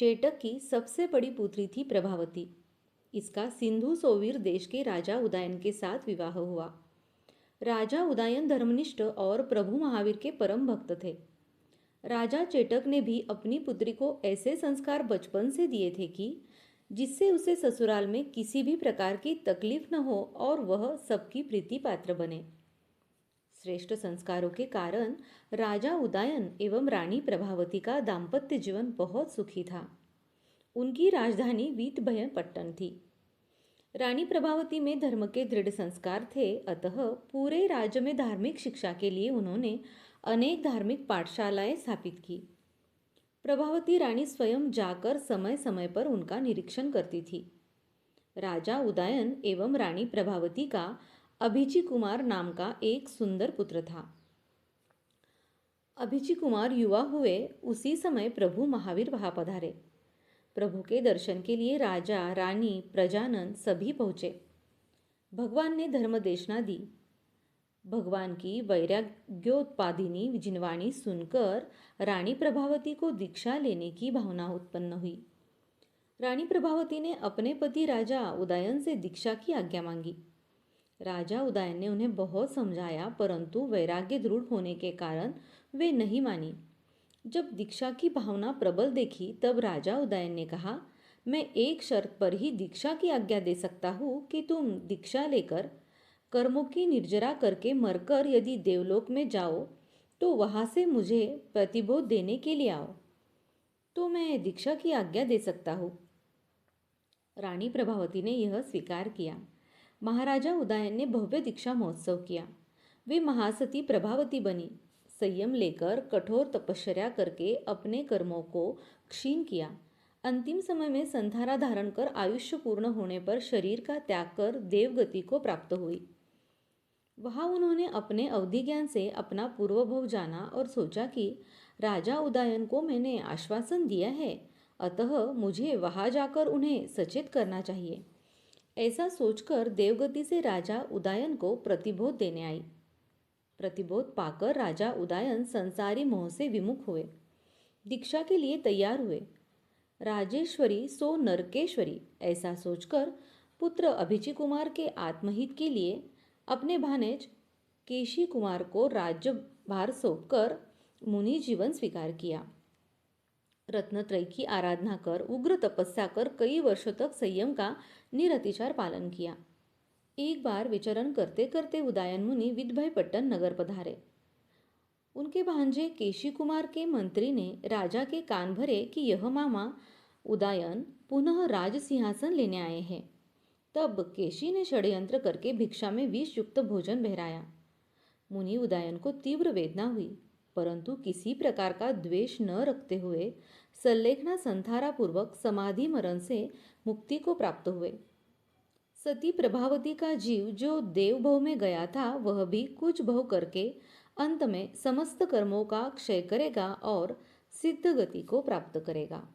चेटक की सबसे बड़ी पुत्री थी प्रभावती। इसका सिंधु सोवीर देश के राजा उदयन के साथ विवाह हुआ। राजा उदयन धर्मनिष्ठ और प्रभु महावीर के परम भक्त थे। राजा चेटक ने भी अपनी पुत्री को ऐसे संस्कार बचपन से दिए थे कि जिससे उसे ससुराल में किसी भी प्रकार की तकलीफ न हो और वह सबकी प्रीति पात्र बने। श्रेष्ठ संस्कारों के कारण राजा उदयन एवं रानी प्रभावती का दाम्पत्य जीवन बहुत सुखी था। उनकी राजधानी वीतभयपट्टन थी। रानी प्रभावती में धर्म के दृढ़ संस्कार थे, अतः पूरे राज्य में धार्मिक शिक्षा के लिए उन्होंने अनेक धार्मिक पाठशालाएं स्थापित की। प्रभावती रानी स्वयं जाकर समय समय पर उनका निरीक्षण करती थी। राजा उदयन एवं रानी प्रभावती का अभिची कुमार नाम का एक सुंदर पुत्र था। अभिची कुमार युवा हुए उसी समय प्रभु महावीर वहां पधारे। प्रभु के दर्शन के लिए राजा, रानी, प्रजानन सभी पहुंचे। भगवान ने धर्म देशना दी। भगवान की वैराग्योत्पादिनी जिनवाणी सुनकर रानी प्रभावती को दीक्षा लेने की भावना उत्पन्न हुई। रानी प्रभावती ने अपने पति राजा उदयन से दीक्षा की आज्ञा मांगी। राजा उदयन ने उन्हें बहुत समझाया, परंतु वैराग्य दृढ़ होने के कारण वे नहीं मानी। जब दीक्षा की भावना प्रबल देखी तब राजा उदयन ने कहा, मैं एक शर्त पर ही दीक्षा की आज्ञा दे सकता हूँ कि तुम दीक्षा लेकर कर्मों की निर्जरा करके मरकर यदि देवलोक में जाओ तो वहां से मुझे प्रतिबोध देने के लिए आओ, तो मैं दीक्षा की आज्ञा दे सकता हूँ। रानी प्रभावती ने यह स्वीकार किया। महाराजा उदयन ने भव्य दीक्षा महोत्सव किया। वे महासती प्रभावती बनी। संयम लेकर कठोर तपश्चर्या करके अपने कर्मों को क्षीण किया। अंतिम समय में संधारा धारण कर आयुष्य पूर्ण होने पर शरीर का त्याग कर देवगति को प्राप्त हुई। वहां उन्होंने अपने अवधि ज्ञान से अपना पूर्वभव जाना और सोचा कि राजा उदयन को मैंने आश्वासन दिया है, अतः मुझे वहां जाकर उन्हें सचेत करना चाहिए। ऐसा सोचकर देवगति से राजा उदयन को प्रतिबोध देने आई। प्रतिबोध पाकर राजा उदयन संसारी मोह से विमुख हुए, दीक्षा के लिए तैयार हुए। राजेश्वरी सो नरकेश्वरी ऐसा सोचकर पुत्र अभिची कुमार के आत्महित के लिए अपने भानेज केशी कुमार को राज्यभार सौंपकर मुनि जीवन स्वीकार किया। रत्नत्रय की आराधना कर उग्र तपस्या कर कई वर्षों तक संयम का निरतिचार पालन किया। एक बार विचरण करते करते उदयन मुनि विद्भयपट्टन नगर पधारे। उनके भांजे केशी कुमार के मंत्री ने राजा के कान भरे कि यह मामा उदयन पुनः राज सिंहासन लेने आए हैं। तब केशी ने षड्यंत्र करके भिक्षा में विष युक्त भोजन बहराया। मुनि उदयन को तीव्र वेदना हुई, परंतु किसी प्रकार का द्वेष न रखते हुए संलेखना संधारा पूर्वक समाधि मरण से मुक्ति को प्राप्त हुए। सती प्रभावती का जीव जो देव भव में गया था, वह भी कुछ भव करके अंत में समस्त कर्मों का क्षय करेगा और सिद्ध गति को प्राप्त करेगा।